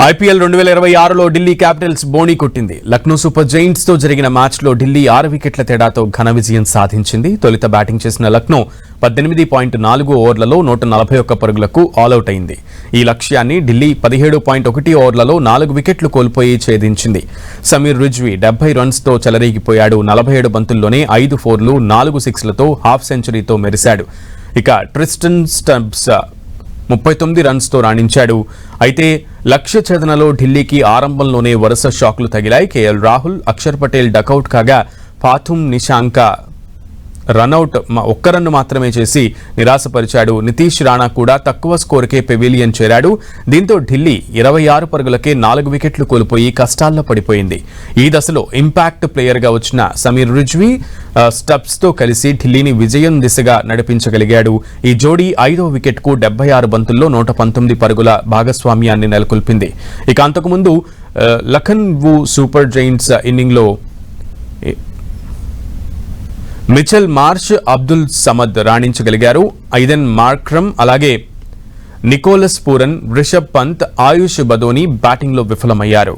IPL 2026లో Delhi Capitals బోణీ కొట్టింది. Lucknow super Giants తో జరిగిన మ్యాచ్లో ఢిల్లీ 6 వికెట్ల తేడాతో ఘన విజయం సాధించింది. తొలుత బ్యాటింగ్ చేసిన లక్నో 18.4 ఓవర్లలో 141 పరుగులకు ఆలౌట్ అయింది. ఈ లక్ష్యాన్ని ఢిల్లీ 17.1 ఓవర్లలో 4 వికెట్లు కోల్పోయి ఛేదించింది. సమీర్ రిజ్వీ 70 రన్స్తో చెలరేగిపోయాడు. 47 బంతుల్లోనే 5 ఫోర్లు 4 సిక్స్లతో హాఫ్ సెంచరీతో మెరిశాడు. ఇక ట్రిస్టన్ స్టబ్స్ 39 రన్స్తో రాణించాడు. అయితే లక్ష్య ఛేదనలో ఢిల్లీకి ఆరంభంలోనే వరుస షాక్లు తగిలాయి. కేఎల్ రాహుల్, అక్షర్ పటేల్ డకౌట్ కాగా పాథుమ్ నిశాంక రన్అట్ ఒక్క రన్ను మాత్రమే చేసి నిరాశపరిచాడు. నితీష్ రాణా కూడా తక్కువ స్కోరుకే పెవిలియన్ చేరాడు. దీంతో ఢిల్లీ 26 పరుగులకే 4 వికెట్లు కోల్పోయి కష్టాల్లో పడిపోయింది. ఈ దశలో ఇంపాక్ట్ ప్లేయర్గా వచ్చిన సమీర్ రిజ్వీ స్టబ్స్తో కలిసి ఢిల్లీని విజయం దిశగా నడిపించగలిగాడు. ఈ జోడీ 5వ వికెట్కు 76 బంతుల్లో 119 పరుగుల భాగస్వామ్యాన్ని నెలకొల్పింది. ఇక అంతకుముందు లఖన్వూ సూపర్ జైంట్స్ ఇన్నింగ్లో మిచెల్ మార్ష్, అబ్దుల్ సమద్ రాణించగలిగారు. ఐదెన్ మార్క్రమ్, అలాగే నికోలస్ పూరన్, రిషబ్ పంత్, ఆయుష్ బదోని బ్యాటింగ్లో విఫలమయ్యారు.